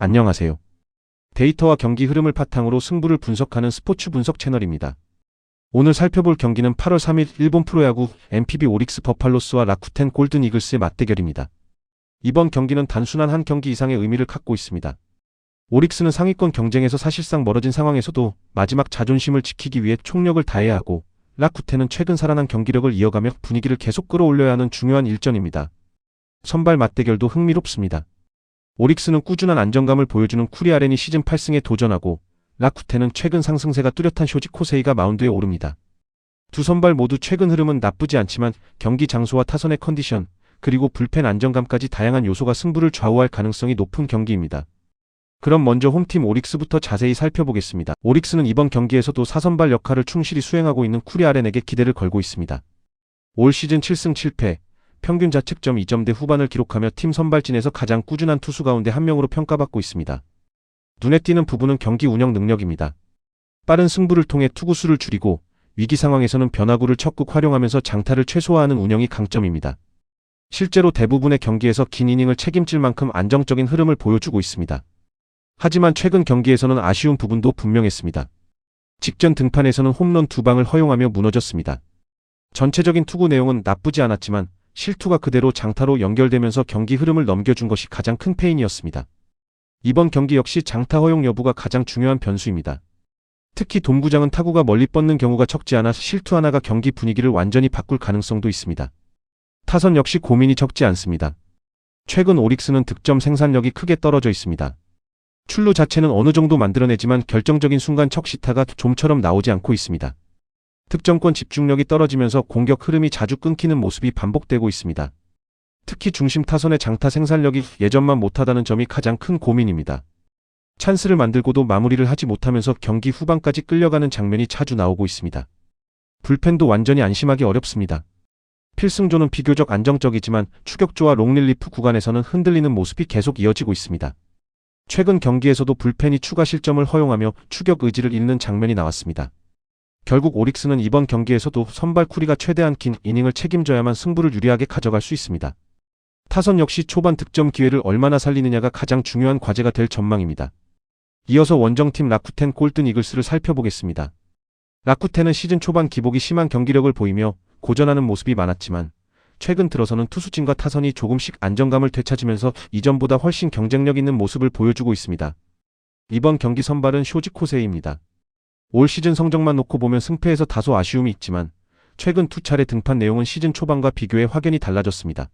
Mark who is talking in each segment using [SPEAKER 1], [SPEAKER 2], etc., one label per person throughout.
[SPEAKER 1] 안녕하세요. 데이터와 경기 흐름을 바탕으로 승부를 분석하는 스포츠 분석 채널입니다. 오늘 살펴볼 경기는 8월 3일 일본 프로야구 NPB 오릭스 버팔로스와 라쿠텐 골든 이글스의 맞대결입니다. 이번 경기는 단순한 한 경기 이상의 의미를 갖고 있습니다. 오릭스는 상위권 경쟁에서 사실상 멀어진 상황에서도 마지막 자존심을 지키기 위해 총력을 다해야 하고, 라쿠텐은 최근 살아난 경기력을 이어가며 분위기를 계속 끌어올려야 하는 중요한 일전입니다. 선발 맞대결도 흥미롭습니다. 오릭스는 꾸준한 안정감을 보여주는 쿠리 아렌이 시즌 8승에 도전하고, 라쿠텐은 최근 상승세가 뚜렷한 쇼지 코세이가 마운드에 오릅니다. 두 선발 모두 최근 흐름은 나쁘지 않지만 경기 장소와 타선의 컨디션, 그리고 불펜 안정감까지 다양한 요소가 승부를 좌우할 가능성이 높은 경기입니다. 그럼 먼저 홈팀 오릭스부터 자세히 살펴보겠습니다. 오릭스는 이번 경기에서도 4선발 역할을 충실히 수행하고 있는 쿠리 아렌에게 기대를 걸고 있습니다. 올 시즌 7승 7패, 평균 자책점 2점대 후반을 기록하며 팀 선발진에서 가장 꾸준한 투수 가운데 한 명으로 평가받고 있습니다. 눈에 띄는 부분은 경기 운영 능력입니다. 빠른 승부를 통해 투구수를 줄이고 위기 상황에서는 변화구를 적극 활용하면서 장타를 최소화하는 운영이 강점입니다. 실제로 대부분의 경기에서 긴 이닝을 책임질 만큼 안정적인 흐름을 보여주고 있습니다. 하지만 최근 경기에서는 아쉬운 부분도 분명했습니다. 직전 등판에서는 홈런 2방을 허용하며 무너졌습니다. 전체적인 투구 내용은 나쁘지 않았지만 실투가 그대로 장타로 연결되면서 경기 흐름을 넘겨준 것이 가장 큰 페인이었습니다. 이번 경기 역시 장타 허용 여부가 가장 중요한 변수입니다. 특히 돔구장은 타구가 멀리 뻗는 경우가 적지 않아 실투 하나가 경기 분위기를 완전히 바꿀 가능성도 있습니다. 타선 역시 고민이 적지 않습니다. 최근 오릭스는 득점 생산력이 크게 떨어져 있습니다. 출루 자체는 어느 정도 만들어내지만 결정적인 순간 척시타가 좀처럼 나오지 않고 있습니다. 득점권 집중력이 떨어지면서 공격 흐름이 자주 끊기는 모습이 반복되고 있습니다. 특히 중심 타선의 장타 생산력이 예전만 못하다는 점이 가장 큰 고민입니다. 찬스를 만들고도 마무리를 하지 못하면서 경기 후반까지 끌려가는 장면이 자주 나오고 있습니다. 불펜도 완전히 안심하기 어렵습니다. 필승조는 비교적 안정적이지만 추격조와 롱릴리프 구간에서는 흔들리는 모습이 계속 이어지고 있습니다. 최근 경기에서도 불펜이 추가 실점을 허용하며 추격 의지를 잃는 장면이 나왔습니다. 결국 오릭스는 이번 경기에서도 선발 쿠리가 최대한 긴 이닝을 책임져야만 승부를 유리하게 가져갈 수 있습니다. 타선 역시 초반 득점 기회를 얼마나 살리느냐가 가장 중요한 과제가 될 전망입니다. 이어서 원정팀 라쿠텐 골든 이글스를 살펴보겠습니다. 라쿠텐은 시즌 초반 기복이 심한 경기력을 보이며 고전하는 모습이 많았지만 최근 들어서는 투수진과 타선이 조금씩 안정감을 되찾으면서 이전보다 훨씬 경쟁력 있는 모습을 보여주고 있습니다. 이번 경기 선발은 쇼지 코세이입니다. 올 시즌 성적만 놓고 보면 승패에서 다소 아쉬움이 있지만 최근 2차례 등판 내용은 시즌 초반과 비교해 확연히 달라졌습니다.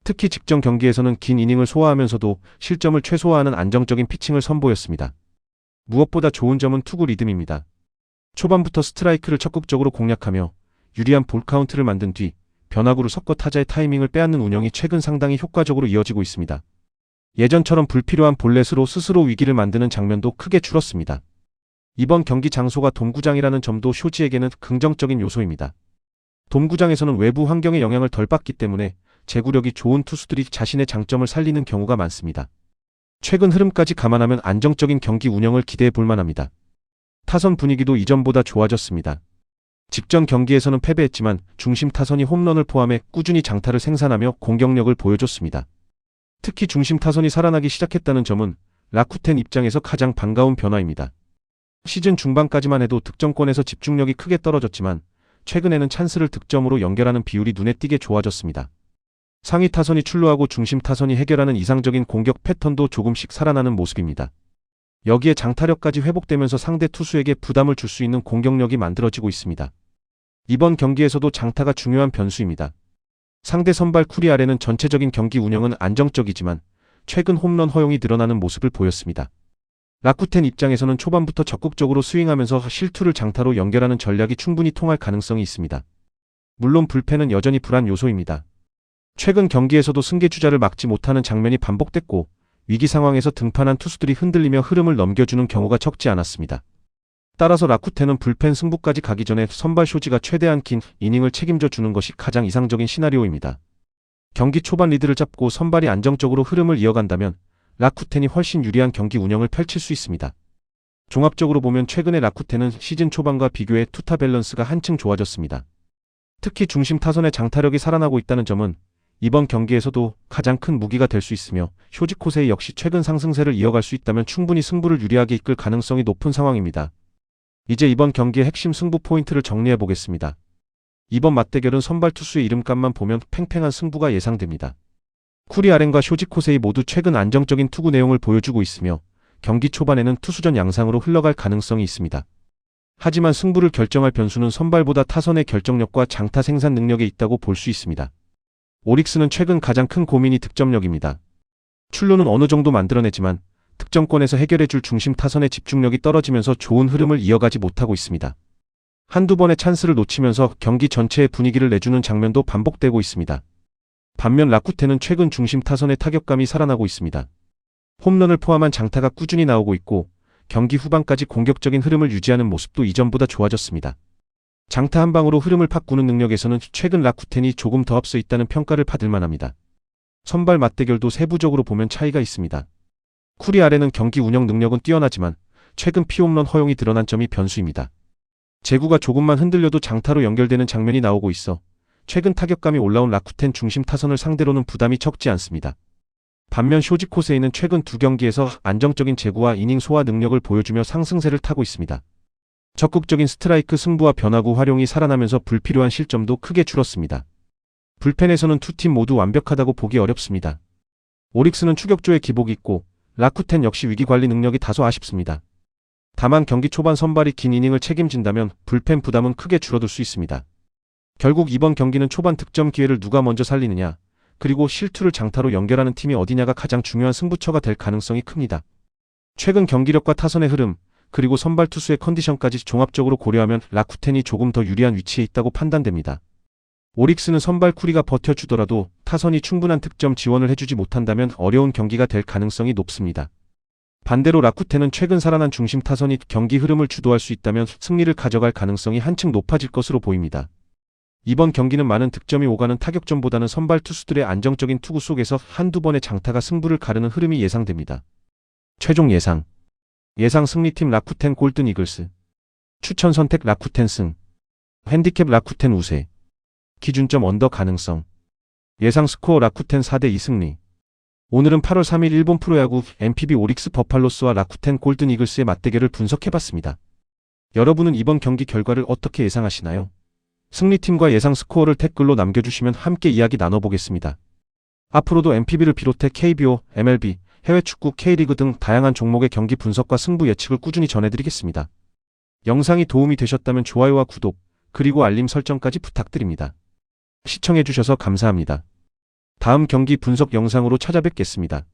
[SPEAKER 1] 특히 직전 경기에서는 긴 이닝을 소화하면서도 실점을 최소화하는 안정적인 피칭을 선보였습니다. 무엇보다 좋은 점은 투구 리듬입니다. 초반부터 스트라이크를 적극적으로 공략하며 유리한 볼 카운트를 만든 뒤 변화구를 섞어 타자의 타이밍을 빼앗는 운영이 최근 상당히 효과적으로 이어지고 있습니다. 예전처럼 불필요한 볼넷으로 스스로 위기를 만드는 장면도 크게 줄었습니다. 이번 경기 장소가 돔구장이라는 점도 쇼지에게는 긍정적인 요소입니다. 돔구장에서는 외부 환경의 영향을 덜 받기 때문에 제구력이 좋은 투수들이 자신의 장점을 살리는 경우가 많습니다. 최근 흐름까지 감안하면 안정적인 경기 운영을 기대해 볼 만합니다. 타선 분위기도 이전보다 좋아졌습니다. 직전 경기에서는 패배했지만 중심 타선이 홈런을 포함해 꾸준히 장타를 생산하며 공격력을 보여줬습니다. 특히 중심 타선이 살아나기 시작했다는 점은 라쿠텐 입장에서 가장 반가운 변화입니다. 시즌 중반까지만 해도 득점권에서 집중력이 크게 떨어졌지만 최근에는 찬스를 득점으로 연결하는 비율이 눈에 띄게 좋아졌습니다. 상위 타선이 출루하고 중심 타선이 해결하는 이상적인 공격 패턴도 조금씩 살아나는 모습입니다. 여기에 장타력까지 회복되면서 상대 투수에게 부담을 줄 수 있는 공격력이 만들어지고 있습니다. 이번 경기에서도 장타가 중요한 변수입니다. 상대 선발 쿠리 아렌은 전체적인 경기 운영은 안정적이지만 최근 홈런 허용이 늘어나는 모습을 보였습니다. 라쿠텐 입장에서는 초반부터 적극적으로 스윙하면서 실투를 장타로 연결하는 전략이 충분히 통할 가능성이 있습니다. 물론 불펜은 여전히 불안 요소입니다. 최근 경기에서도 승계주자를 막지 못하는 장면이 반복됐고 위기 상황에서 등판한 투수들이 흔들리며 흐름을 넘겨주는 경우가 적지 않았습니다. 따라서 라쿠텐은 불펜 승부까지 가기 전에 선발 쇼지가 최대한 긴 이닝을 책임져 주는 것이 가장 이상적인 시나리오입니다. 경기 초반 리드를 잡고 선발이 안정적으로 흐름을 이어간다면 라쿠텐이 훨씬 유리한 경기 운영을 펼칠 수 있습니다. 종합적으로 보면 최근의 라쿠텐은 시즌 초반과 비교해 투타 밸런스가 한층 좋아졌습니다. 특히 중심 타선의 장타력이 살아나고 있다는 점은 이번 경기에서도 가장 큰 무기가 될 수 있으며 쇼지코세이 역시 최근 상승세를 이어갈 수 있다면 충분히 승부를 유리하게 이끌 가능성이 높은 상황입니다. 이제 이번 경기의 핵심 승부 포인트를 정리해 보겠습니다. 이번 맞대결은 선발 투수의 이름값만 보면 팽팽한 승부가 예상됩니다. 쿠리아렌과 쇼지코세이 모두 최근 안정적인 투구 내용을 보여주고 있으며 경기 초반에는 투수전 양상으로 흘러갈 가능성이 있습니다. 하지만 승부를 결정할 변수는 선발보다 타선의 결정력과 장타 생산 능력에 있다고 볼 수 있습니다. 오릭스는 최근 가장 큰 고민이 득점력입니다. 출루는 어느 정도 만들어내지만 득점권에서 해결해줄 중심 타선의 집중력이 떨어지면서 좋은 흐름을 이어가지 못하고 있습니다. 한두 번의 찬스를 놓치면서 경기 전체의 분위기를 내주는 장면도 반복되고 있습니다. 반면 라쿠텐은 최근 중심 타선의 타격감이 살아나고 있습니다. 홈런을 포함한 장타가 꾸준히 나오고 있고 경기 후반까지 공격적인 흐름을 유지하는 모습도 이전보다 좋아졌습니다. 장타 한 방으로 흐름을 바꾸는 능력에서는 최근 라쿠텐이 조금 더 앞서 있다는 평가를 받을 만합니다. 선발 맞대결도 세부적으로 보면 차이가 있습니다. 쿠리아렌은 경기 운영 능력은 뛰어나지만 최근 피홈런 허용이 드러난 점이 변수입니다. 제구가 조금만 흔들려도 장타로 연결되는 장면이 나오고 있어 최근 타격감이 올라온 라쿠텐 중심 타선을 상대로는 부담이 적지 않습니다. 반면 쇼지코세이는 최근 두 경기에서 안정적인 제구와 이닝 소화 능력을 보여주며 상승세를 타고 있습니다. 적극적인 스트라이크 승부와 변화구 활용이 살아나면서 불필요한 실점도 크게 줄었습니다. 불펜에서는 두 팀 모두 완벽하다고 보기 어렵습니다. 오릭스는 추격조에 기복이 있고 라쿠텐 역시 위기관리 능력이 다소 아쉽습니다. 다만 경기 초반 선발이 긴 이닝을 책임진다면 불펜 부담은 크게 줄어들 수 있습니다. 결국 이번 경기는 초반 득점 기회를 누가 먼저 살리느냐, 그리고 실투를 장타로 연결하는 팀이 어디냐가 가장 중요한 승부처가 될 가능성이 큽니다. 최근 경기력과 타선의 흐름, 그리고 선발 투수의 컨디션까지 종합적으로 고려하면 라쿠텐이 조금 더 유리한 위치에 있다고 판단됩니다. 오릭스는 선발 쿠리가 버텨주더라도 타선이 충분한 득점 지원을 해주지 못한다면 어려운 경기가 될 가능성이 높습니다. 반대로 라쿠텐은 최근 살아난 중심 타선이 경기 흐름을 주도할 수 있다면 승리를 가져갈 가능성이 한층 높아질 것으로 보입니다. 이번 경기는 많은 득점이 오가는 타격전보다는 선발 투수들의 안정적인 투구 속에서 한두 번의 장타가 승부를 가르는 흐름이 예상됩니다. 최종 예상 승리팀 라쿠텐 골든 이글스. 추천 선택 라쿠텐 승. 핸디캡 라쿠텐 우세. 기준점 언더 가능성. 예상 스코어 라쿠텐 4대2 승리. 오늘은 8월 3일 일본 프로야구 NPB 오릭스 버팔로스와 라쿠텐 골든 이글스의 맞대결을 분석해봤습니다. 여러분은 이번 경기 결과를 어떻게 예상하시나요? 승리팀과 예상 스코어를 댓글로 남겨주시면 함께 이야기 나눠보겠습니다. 앞으로도 NPB를 비롯해 KBO, MLB, 해외 축구, K리그 등 다양한 종목의 경기 분석과 승부 예측을 꾸준히 전해드리겠습니다. 영상이 도움이 되셨다면 좋아요와 구독, 그리고 알림 설정까지 부탁드립니다. 시청해주셔서 감사합니다. 다음 경기 분석 영상으로 찾아뵙겠습니다.